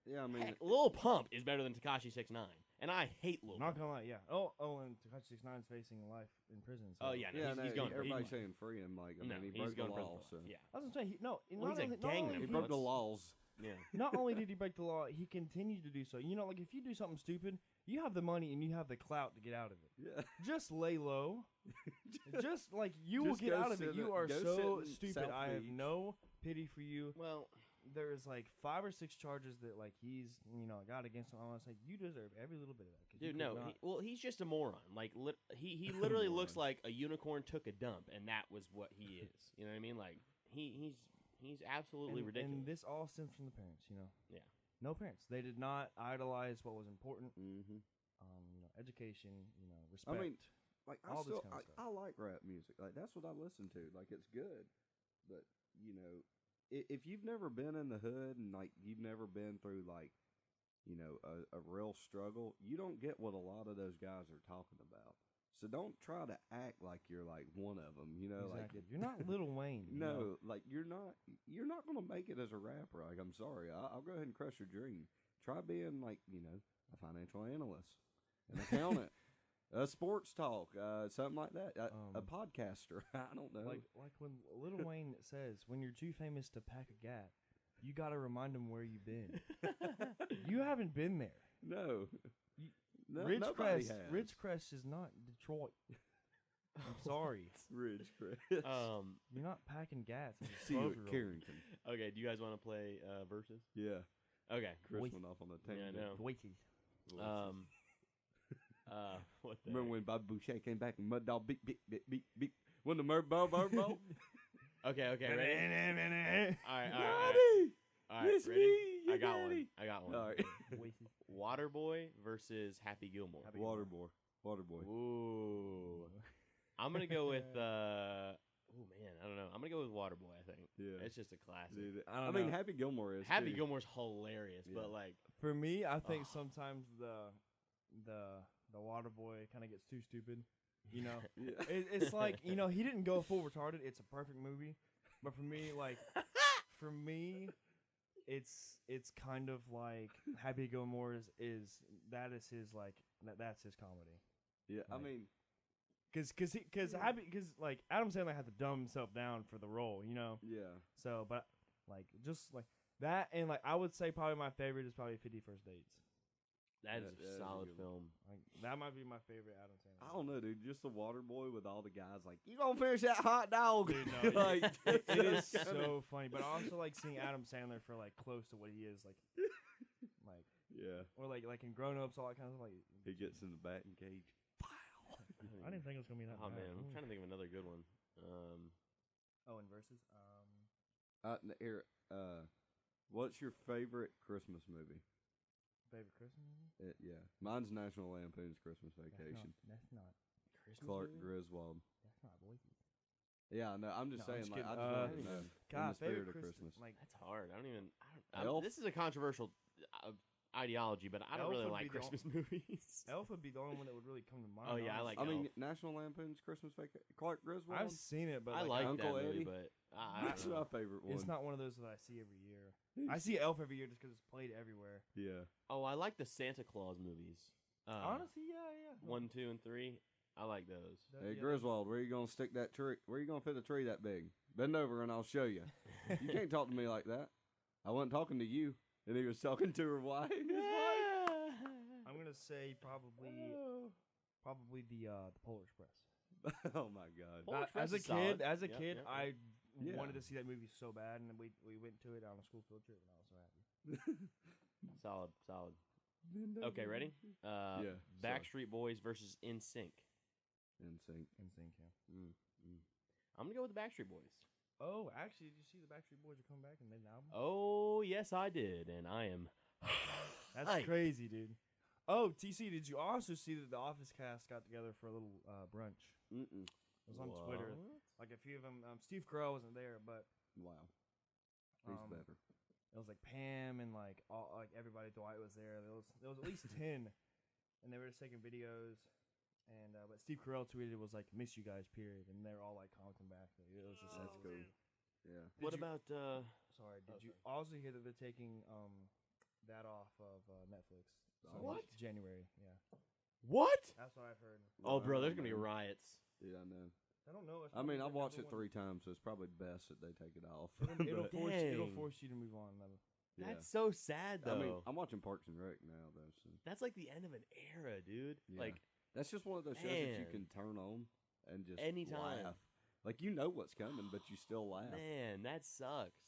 Yeah, I mean, Heck, Lil Pump is better than Tekashi 6ix9ine, and I hate Lil Not Pump. gonna lie, yeah. Oh, and Tekashi 6ix9ine's facing life in prison. So. Oh yeah, no, yeah, he's no, going. everybody's he's, saying free him. Like, I no, mean, he he's broke the going for law. So. Yeah, I was gonna say, Well, not he's a only, gang not He only, member. broke the laws. yeah. not only did he break the law, he continued to do so. You know, like if you do something stupid, you have the money and you have the clout to get out of it. Yeah. Just lay low. Just like you will Just get go out of it. sit You at- are go so sit in stupid. South I have Beach. no pity for you. Well, There's like 5 or 6 charges that like he's got against him. I want to say you deserve every little bit of that. 'cause you dude, could no. not- He's just a moron. Like, he literally looks Moron. like a unicorn took a dump, and that was what he is. You know what I mean? Like, he's absolutely ridiculous. And this all stems from the parents, you know. Yeah. No parents. They did not idolize what was important. Mm-hmm. You know, education. You know, respect. I mean, like all this kind of stuff. I like rap music. Like that's what I listen to. Like it's good, but you know, if you've never been in the hood and like you've never been through like, you know, a real struggle, you don't get what a lot of those guys are talking about. So don't try to act like you're like one of them. You know, Exactly. like You're not Lil Wayne. you know? no, like you're not gonna make it as a rapper. Like I'm sorry, I'll go ahead and crush your dream. Try being like a financial analyst, an accountant, a sports talk, something like that, a podcaster. I don't know. Like when Lil Wayne says, "When you're too famous to pack a gat, you got to remind them where you've been." You haven't been there. No. Ridgecrest Rich is not Detroit. I'm sorry. Ridgecrest. You're not packing gats. as a See you 12-year-old. at Carrington. Okay, do you guys want to play versus? Yeah. Okay. Chris Wait. went off on a Yeah, I tangent. know. Voices. What the Remember heck? when Bob Boucher came back and Mud Dog beep beep beep beep beep when the Murbo Murbo? Okay, ready? All right. All right, It's ready? me, your I got daddy. one. All right. Voices. Waterboy versus Happy Gilmore. Happy Gilmore. Waterboy. Ooh. I'm gonna go with oh man, I don't know. I'm gonna go with Waterboy. I think. Yeah. It's just a classic. Dude, I I don't mean, know. Happy Gilmore is Happy too. Gilmore's hilarious, Yeah. but like, For me, I think Oh. sometimes the water boy kind of gets too stupid. You know, Yeah. it's like he didn't go full retarded. It's a perfect movie, but for me, it's kind of like Happy Gilmore is that's his comedy. Yeah, I Like- mean, Cause like Adam Sandler had to dumb himself down for the role, yeah. So, but like just like that, and like I would say probably my favorite is probably 50 First Dates. that That- is that is a a solid good film. Like that might be my favorite Adam Sandler. I don't know, dude. Just the water boy with all the guys like, you gonna finish that hot dog? Dude, no, like, it is that's kinda- so funny, but I also like seeing Adam Sandler for like close to what he is like Yeah, or like in Grown Ups, all that kind of stuff. Like he gets in the batting cage. I didn't think it was gonna be that Oh bad. man, I'm trying to think of another good one. Oh, and versus Here, what's your favorite Christmas movie? favorite Christmas movie. Yeah, mine's National Lampoon's Christmas Vacation. That's not. Christmas Clark movie? Griswold. That's not voices. Yeah, no, I'm just No, I'm saying, just like, I kidding. just wanted to Uh, know. God, in the spirit favorite of Christmas. Like That's hard. Elf? This is a controversial ideology, but I don't Elf really would like be the Christmas movies. Elf would be the only one that would really come to mind. Oh, yeah, I like I mean, Elf. National Lampoon's Christmas Vacation. Clark Griswold. I've seen it, but I like like Uncle that movie, Eddie? but I That's don't my know. favorite one. it's not one of those that I see every year. I see Elf every year just because it's played everywhere. Yeah. Oh, I like the Santa Claus movies. Honestly, yeah. 1, 2, and 3. I like those. Hey, Griswold, where you gonna stick that tree? Where you gonna fit a tree that big? Bend over and I'll show you. You can't talk to me like that. I wasn't talking to you, and he was talking to her wife. I'm gonna say probably the Polar Express. Oh my God. Polar Express As a is solid. kid, Yep, yep. I Yeah. wanted to see that movie so bad, and we went to it on a school field trip, and I was so happy. Solid. Okay, ready? Yeah, Backstreet Boys versus NSYNC. In sync. In sync, yeah. I'm gonna go with the Backstreet Boys. Oh, actually, did you see the Backstreet Boys are coming back and made an album? Oh yes, I did, and I am. That's hyped. crazy, dude. Oh, TC, did you also see that the Office cast got together for a little brunch? Mm-mm. It was on Twitter. Like a few of them. Steve Carell wasn't there, but Wow. He's better. it was like Pam and like everybody. Dwight was there. There was at least 10, and they were just taking videos. And but Steve Carell tweeted was like "miss you guys" period, and they're all like commenting back. It was just That's cool. Yeah. What you- about Sorry, did Oh, you sorry. also hear that they're taking that off of Netflix? So What? January? Yeah, what? that's what I've heard. Oh, bro, there's gonna be man. rrights. Yeah, I know. I don't know. It's I mean, probably I've the watched it number 3 times, so it's probably best that they take it off. It'll But, it'll Dang. force you to move on. yeah. That's so sad, though. I mean, I'm watching Parks and Rec now, though. So. That's like the end of an era, dude. Yeah. Like, That's just one of those shows that you Man. can turn on and just Anytime. laugh. Like, you know what's coming, but you still laugh. man, that sucks.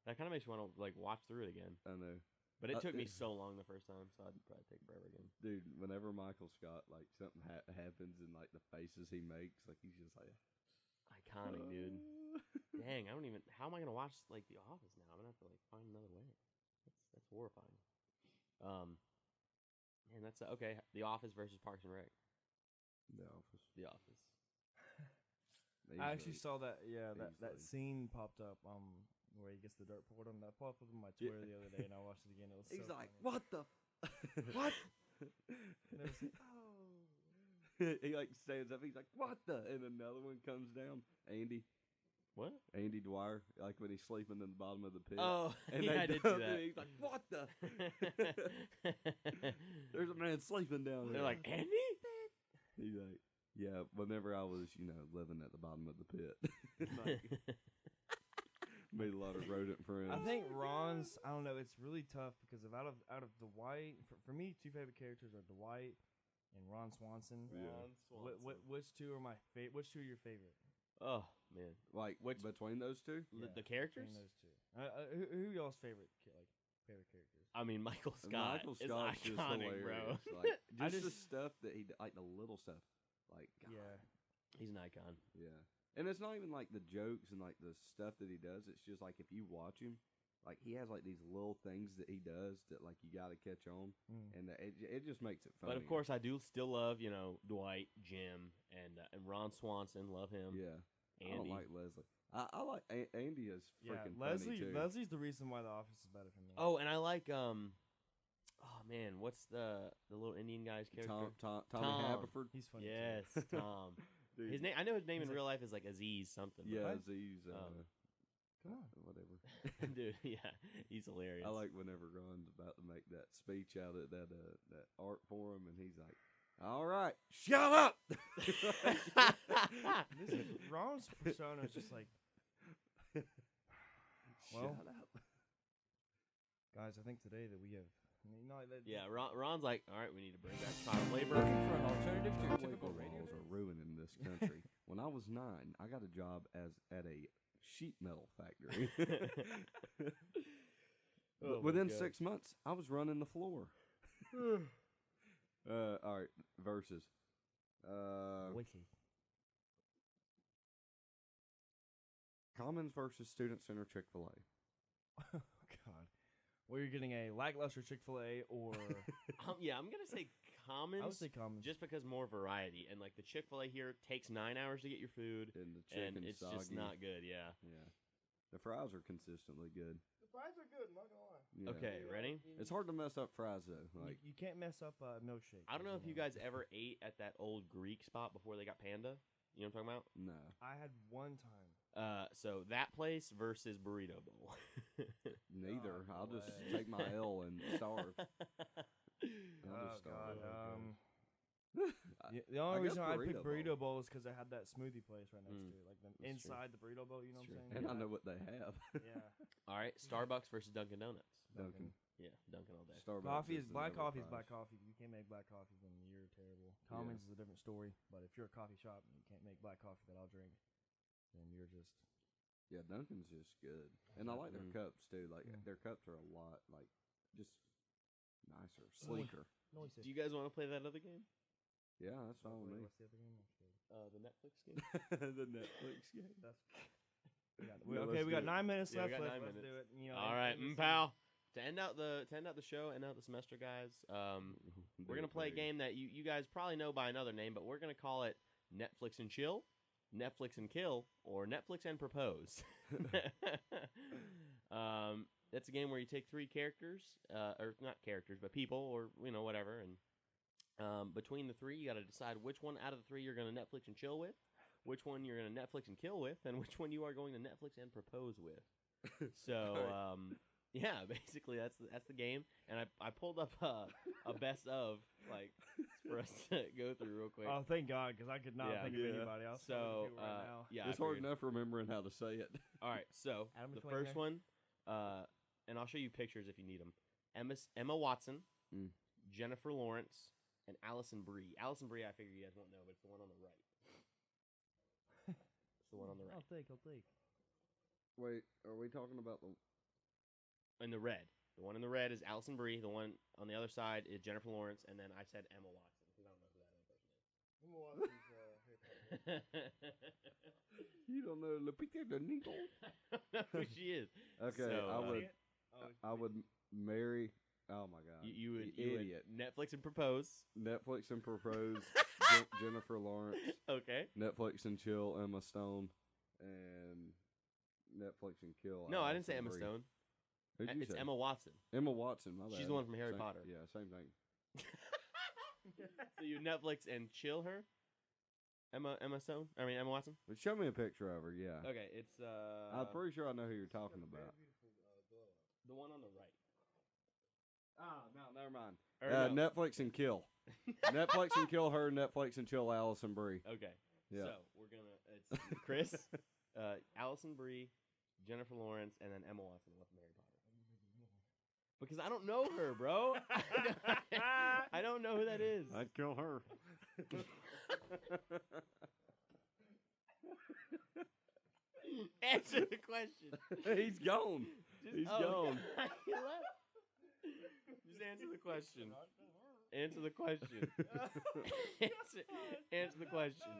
That kind of makes you want to like watch through it again. I know. But it took me it- so long the first time, so I'd probably take forever again. Dude, whenever Michael Scott, like, something happens and, like, the faces he makes, like, he's just like, I iconic, dude. Dang, I don't even. How am I gonna watch like The Office now? I'm gonna have to like find another way. That's horrifying. And that's okay. The Office versus Parks and Rec. The Office. The Office. I actually saw that. Yeah, that Easily. scene popped up. Where he gets the dirt poured on him. That popped up on my Twitter the other day, and I watched it again. It was He's so like, funny. what the? What? And it was like, oh. He like stands up. He's like, what the? And another one comes down. What? Andy Dwyer, like when he's sleeping in the bottom of the pit. Oh, And yeah, they I did see dump that. it. He's like, what the? There's a man sleeping down there. They're like, Andy? He's like, yeah, whenever I was, living at the bottom of the pit. Like, made a lot of rodent friends. I think Ron's. I don't know. It's really tough because out of Dwight, for me, two favorite characters are Dwight and Ron Swanson. Yeah. Ron Swanson. Which two are my favorite? Which two are your favorite? Oh, man. Like, between those two? Yeah, The characters? between those two. Who y'all's favorite favorite characters? I mean, Michael Scott Michael is Scott's just iconic, hilarious. bro. Like, I just the just- stuff that he, like the little stuff. Like, God, Yeah. He's an icon. yeah. And it's not even like the jokes and like the stuff that he does. It's just like if you watch him, like he has like these little things that he does that like you got to catch on, and it just makes it funny. But of course, I do still love, Dwight, Jim, and Ron Swanson. Love him. yeah. I Andy. don't like Leslie. I like Andy is Yeah, freaking funny too. Leslie's the reason why The Office is better for me. Oh, and I like oh man, what's the little Indian guy's character? Tommy Tom. Haverford. He's funny. Yes, too. Tom. Dude. His name. I know his name in He's real life is like Aziz something. but- Yeah, What? Aziz. Come on. Whatever. dude. Yeah, he's hilarious. I like whenever Ron's about to make that speech out at that art forum, and he's like, "All right, shut up." Ron's persona is just like, well, Shut up. guys. I think today that we have. Yeah, Ron's like, all right, we need to bring back child labor. Looking for an alternative to your Labor typical radio laws are days? ruining this country. When I was 9, I got a job at a sheet metal factory. Oh my Within God. 6 months, I was running the floor. All right, versus. Commons versus Student Center Chick-fil-A. Oh God. Well, you're getting a lackluster Chick-fil-A or Yeah, I'm gonna say Commons. I would say Commons. just because more variety, and like the Chick-fil-A here takes 9 hours to get your food, And the and chicken it's soggy. just not good. Yeah. Yeah. The fries are consistently good. The fries are good. I'm not gonna lie. Yeah. Okay, ready? It's hard to mess up fries though. Like You can't mess up a milkshake. I don't know if you guys ever ate at that old Greek spot before they got Panda. You know what I'm talking about? no. I had one time. So that place versus Burrito Bowl. Neither. no I'll just way. take my L and starve. Oh God. I- The only I guess reason I picked Burrito Burrito Bowl is because I had that smoothie place right next Mm. to it, like true. inside the Burrito Bowl. You know what I'm saying? And I know what they have. Yeah. All right, Starbucks versus Dunkin' Donuts. Dunkin'. Yeah, Dunkin' all day. Starbucks Coffee is is the black never coffee is fries. black coffee. If you can't make black coffee, then you're terrible. Commons is a different story. But if you're a coffee shop and you can't make black coffee that I'll drink, then you're just Yeah, Dunkin's just good. And I like their Mm. cups too. Like Mm. their cups are a lot like just nicer, sleeker. noisy. Do you guys want to play that other game? Yeah, that's fine with me. What's the other game? I'm scared. The Netflix game. The Netflix game. We let's got do it. 9 minutes Yeah, we left. got Let's 9 do it. You know, All right, pal. To end out the show, end out the semester, guys. We're gonna play a game that you guys probably know by another name, but we're gonna call it Netflix and Chill, Netflix and Kill, or Netflix and Propose. It's a game where you take 3 characters, or not characters, but people, or whatever, and between the 3, you got to decide which one out of the 3 you're gonna Netflix and chill with, which one you're gonna Netflix and kill with, and which one you are going to Netflix and propose with. So. Yeah, basically that's the game, and I pulled up a best of like for us to go through real quick. Oh, thank God, because I could not Yeah. think of anybody else. So right now. yeah, It's I hard figured. enough remembering how to say it. All right, so Adam the McLean first there? one, and I'll show you pictures if you need them. Emma Watson, Mm. Jennifer Lawrence, and Allison Brie. Allison Brie, I figure you guys won't know, but it's the one on the right. It's the one on the right. I'll take. Wait, are we talking about the? In the red. The one in the red is Allison Brie. The one on the other side is Jennifer Lawrence, and then I said Emma Watson because I don't know who that other person is. You don't know Lupita Nyong'o? I don't know who she is. Okay, So, I would marry. Oh my God, you would idiot. Netflix and propose. Netflix and propose Jennifer Lawrence. Okay. Netflix and chill Emma Stone, and Netflix and kill. No, I didn't say Emma Brie. Stone. Who'd you It's say? Emma Watson. Emma Watson. My bad. She's the one from Harry Same- Potter. Yeah, same thing. So you Netflix and chill her. Emma Stone. I mean Emma Watson. But show me a picture of her. Yeah, Okay, it's I'm pretty sure I know who you're talking about. the one on the right. No, never mind. Or no. Netflix and kill. Netflix and kill her. Netflix and chill Allison Brie. Okay. Yeah. So we're gonna it's Chris, Allison Brie, Jennifer Lawrence, and then Emma Watson, the one from Harry Potter. Because I don't know her, bro. I don't know who that is. I'd kill her. Answer the question. He's gone. He's gone. He left. Just answer the question. Answer the question. answer the question.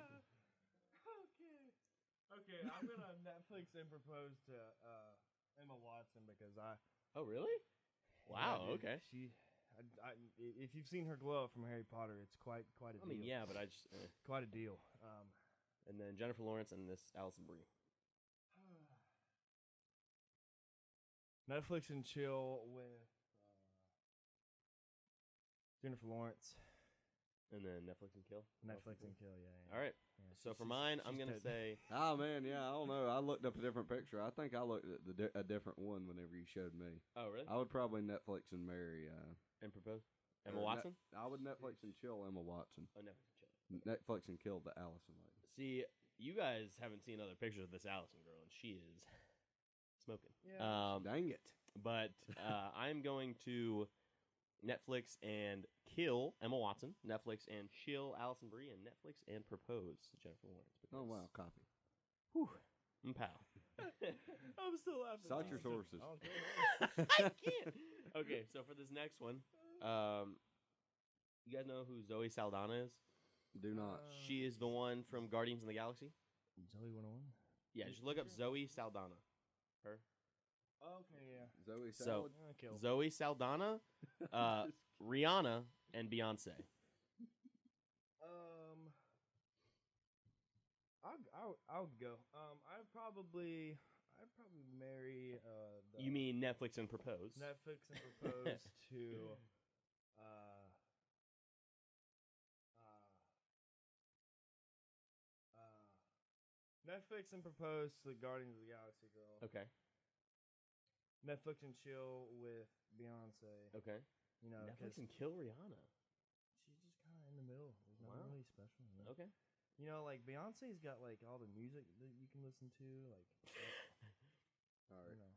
Okay, I'm gonna Netflix and propose to Emma Watson because Oh, really? Wow. Yeah, dude, Okay. if you've seen her glow up from Harry Potter, it's quite a deal. I mean, yeah, but I just. Quite a deal. And then Jennifer Lawrence and this Allison Brie. Netflix and chill with Jennifer Lawrence. And then Netflix and kill. Netflix and kill, yeah. All right. Yeah, So for mine, I'm gonna say. Oh man, yeah, I don't know. I looked up a different picture. I think I looked at a different one whenever you showed me. Oh, really? I would probably Netflix and marry. And propose. Emma or Watson. I would Netflix and chill Emma Watson. Oh, Netflix and chill. Netflix and kill the Allison lady. See, you guys haven't seen other pictures of this Allison girl, and she is smoking. Yeah. Dang it! But I'm going to Netflix and kill Emma Watson, Netflix and chill Allison Brie, and Netflix and propose to Jennifer Lawrence. Oh wow, copy. Whew, pal. I'm still laughing. Cite your sources. I can't. Okay, so for this next one, you guys know who Zoe Saldana is? Do not. She is the one from Guardians of the Galaxy. Zoe 101? Yeah, just look up Zoe Saldana. Her. Okay, yeah. Zoe So- Salad. Kill. Zoe Saldana, Rihanna, and Beyonce. I'll go. I'd probably marry the You mean Netflix and propose? Netflix and propose to Netflix and propose to the Guardians of the Galaxy girl. Okay. Netflix and chill with Beyonce. Okay. You know, Netflix because and kill Rihanna. she's just kind of in the middle. There's nothing Wow. really special. You know? Okay. You know, like Beyonce's got like all the music that you can listen to. Like, All right. you know,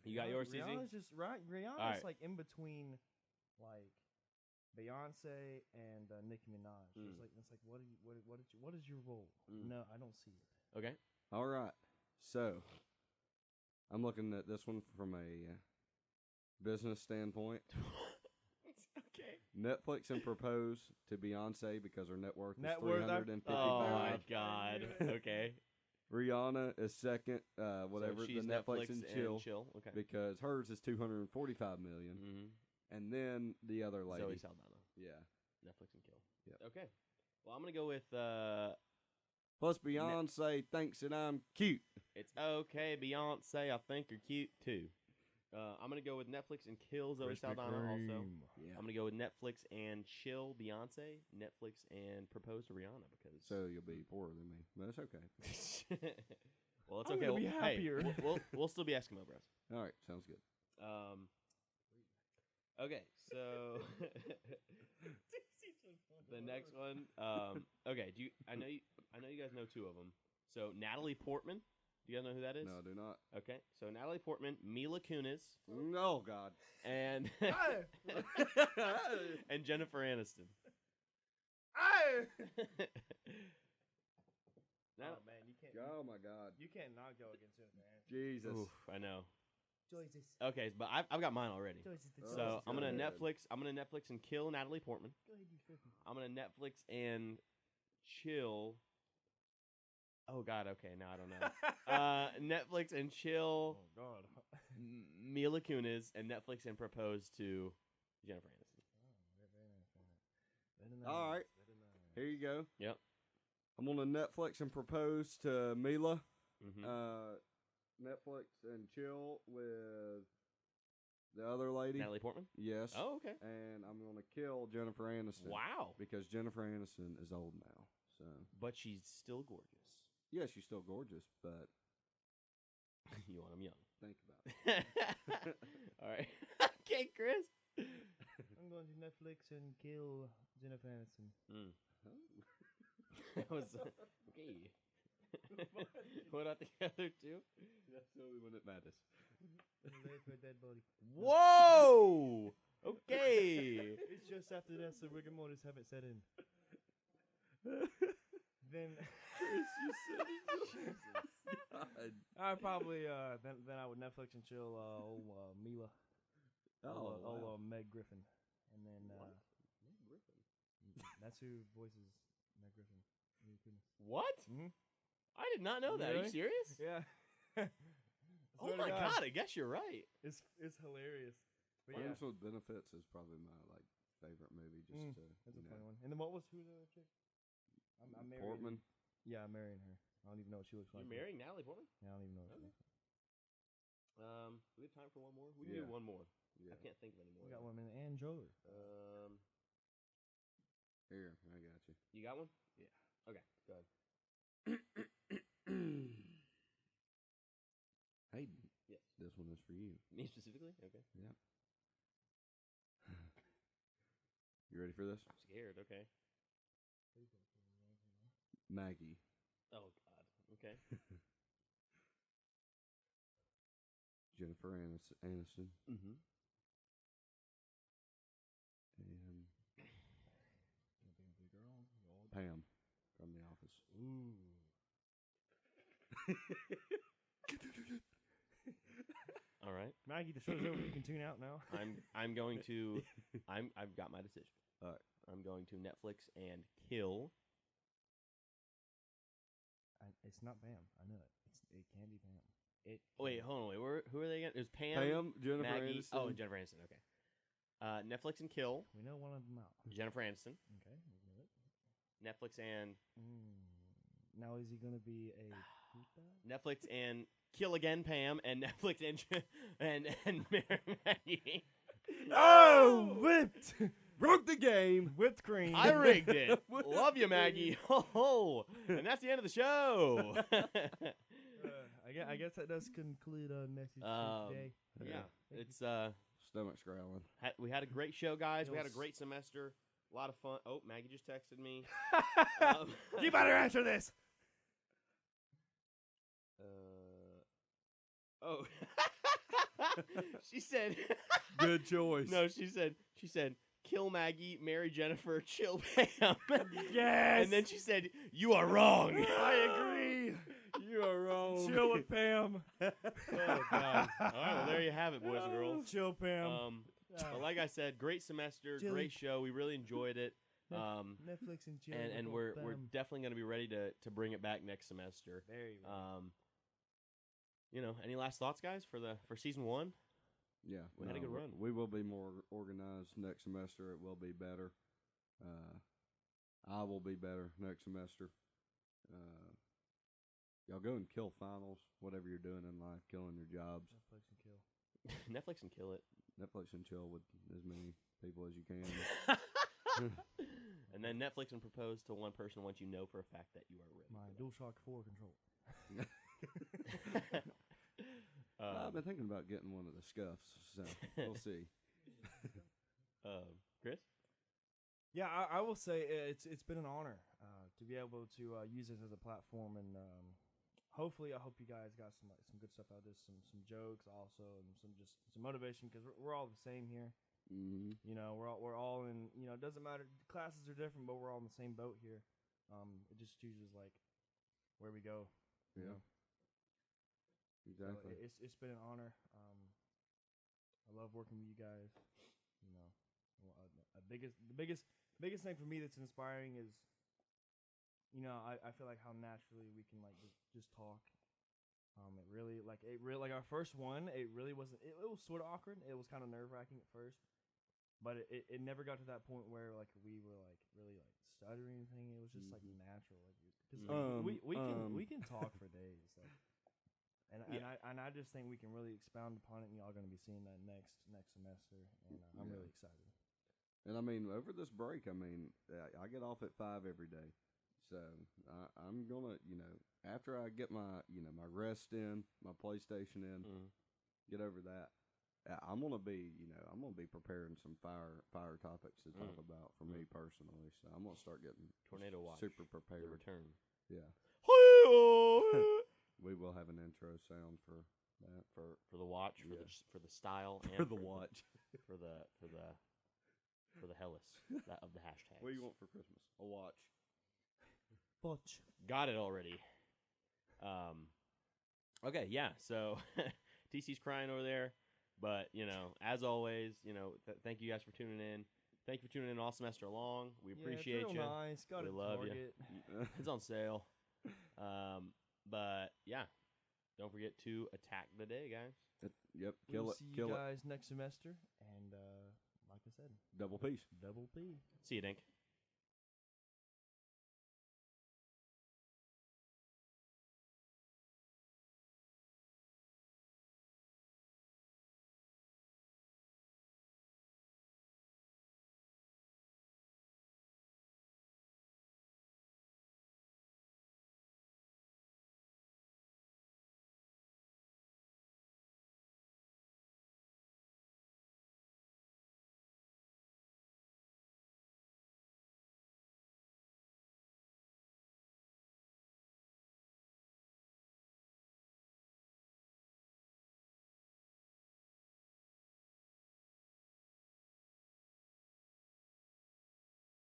You got yours, CZ? Rihanna's just right. Rihanna's Alright. like in between, like Beyonce and Nicki Minaj. Mm. It's like what is your role? Mm. No, I don't see it. Okay. All right. So, I'm looking at this one from a business standpoint. Okay. Netflix and propose to Beyonce because her net worth is Net worth, $355. Oh my God. Okay. Rihanna is second, whatever, So she's the Netflix and chill, Okay. because hers is $245 million. Mm-hmm. And then the other lady. Zoe Saldana. Yeah. Netflix and kill. Yep. Okay. Well, I'm gonna go with Plus Beyonce thinks that I'm cute. it's okay, Beyonce. I think you're cute too. I'm gonna go with Netflix and kill Zoe Krispy Saldana. Also, Kreme. Yeah. I'm gonna go with Netflix and chill Beyonce. Netflix and propose to Rihanna because. So you'll be poorer than me. But it's okay. Well, it's I'm okay. gonna be Hey, happier. we'll still be Eskimo Bros. All right. Sounds good. Okay, so the next one. Okay, I know you guys know two of them. So Natalie Portman. Do you guys know who that is? No, do not. Okay, so Natalie Portman, Mila Kunis, No, God. and and Jennifer Aniston. Oh man, you can't. Oh, my God. You can't not go against Jennifer Aniston. Jesus. Oof, I know. Joyce's. Okay, but I've got mine already. Joyce's the Oh, So this I'm is gonna good. Netflix and kill Natalie Portman. Go ahead, you 50. I'm gonna Netflix and chill Oh God. Okay, now I don't know. Netflix and chill. Oh God. Mila Kunis and Netflix and propose to Jennifer Aniston. All right. Here you go. Yep. I'm on a Netflix and propose to Mila. Mm-hmm. Netflix and chill with the other lady. Natalie Portman. Yes. Oh, okay. And I'm gonna kill Jennifer Aniston. Wow. Because Jennifer Aniston is old now. So. But she's still gorgeous. Yeah, she's still gorgeous, but You want them young. think about it. All right. Okay, Chris. I'm going to Netflix and kill Jennifer Aniston. Mm. That was okay. What about the other two? That's only when it matters. Lay for a dead body. Whoa. Okay. It's just after that, so rigor mortis haven't set in. Then I probably then I would Netflix and chill old Mila. Wow. Meg Griffin, and then What? that's who voices Meg Griffin. What? Mhm. I did not know that. Are you Really? serious? Yeah. Oh my God. I guess you're right. It's hilarious. But yeah, Friends with Benefits is probably my favorite movie. Just to that's a funny one. And then what was who the other chick? I'm marrying Portman. Her. Yeah, I'm marrying her. I don't even know what she looks like. You're marrying Natalie Portman? Yeah, I don't even know what she looks like. We have time for one more. We can do one more. Yeah. I can't think of any more. We got one minute and Joler. Here, I got you. You got one? Yeah. Okay, go ahead. Hayden. Yes. This one is for you. Me specifically? Okay. Yep. You ready for this? I'm scared. Okay. Maggie. Oh God. Okay. Jennifer Aniston. Mm-hmm. And Pam from The Office. Ooh. All right. Maggie, the show's over. You can tune out now. I'm going to. I've got my decision. All right. I'm going to Netflix and kill. It's not Pam. I know it. It can be Pam. Wait, hold on. Wait, who are they again? It was Pam, Pam, Jennifer Maggie. Aniston. Oh, and Jennifer Aniston. Okay. Netflix and kill We know one of them out. Jennifer Aniston. Okay. We know it. Netflix and Now is he gonna be a puta? Netflix and kill again Pam and Netflix and Maggie. Oh, whipped, Broke the game. whipped cream. I rigged it. Love you, Maggie. Ho. And that's the end of the show. I guess that does conclude our message today. Yeah, it's Stomach's growling. we had a great show, guys. We had a Feels- great semester. A lot of fun. Oh, Maggie just texted me. You better answer this. Oh, she said. Good choice. No, she said. Kill Maggie, marry Jennifer, chill Pam. Yes. And then she said, "You are wrong." I agree. You are wrong. Chill with Pam. Oh God! All right, well there you have it, boys and girls. Chill, Pam. But like I said, great semester, Chill. great show. We really enjoyed it. Netflix and chill. And with we're Pam. definitely going to be ready to bring it back next semester. Very ready. Any last thoughts, guys, for season 1? Yeah, We had a good run. We will be more organized next semester. It will be better. I will be better next semester. Y'all go and kill finals, whatever you're doing in life, killing your jobs. Netflix and kill. Netflix and kill it. Netflix and chill with as many people as you can. And then Netflix and propose to one person once you know for a fact that you are ready. My DualShock 4 control. I've been thinking about getting one of the scuffs, so we'll see. Chris? Yeah, I will say it's been an honor to be able to use this as a platform, and hopefully I hope you guys got some good stuff out of this, some jokes also, and some motivation, because we're all the same here. Mm-hmm. You know, we're all in. You know, it doesn't matter. Classes are different, but we're all in the same boat here. It just chooses like where we go. you Yeah. know? Exactly. So it's been an honor. I love working with you guys. You know, the biggest thing for me that's inspiring is I feel like how naturally we can like just talk. It really like our first one. It really wasn't. It was sort of awkward. It was kind of nerve wracking at first, but it never got to that point where like we were like really like stuttering or anything. It was just like natural. Like because we can talk for days. Like, and I just think we can really expound upon it. And y'all going to be seeing that next semester, and I'm really excited. And I mean, over this break, I mean, I get off at 5 every day. So I'm gonna, after I get my, my rest in, my PlayStation in, get over that. I'm gonna be, preparing some fire topics to talk about for me personally. So I'm gonna start getting Tornado Watch. super prepared. The return. Yeah. We will have an intro sound for that for the watch, for the style, and for the watch, for the Hellas of the hashtags. What do you want for Christmas? A watch. Watch. Got it already. Okay, yeah. So TC's crying over there, but as always, thank you guys for tuning in. Thank you for tuning in all semester long. We appreciate you. Nice. Got we it. love Target. you. It's on sale. But yeah, don't forget to attack the day, guys. Yep. We'll see you guys next semester, and like I said, double peace. Double P. See you, Dink.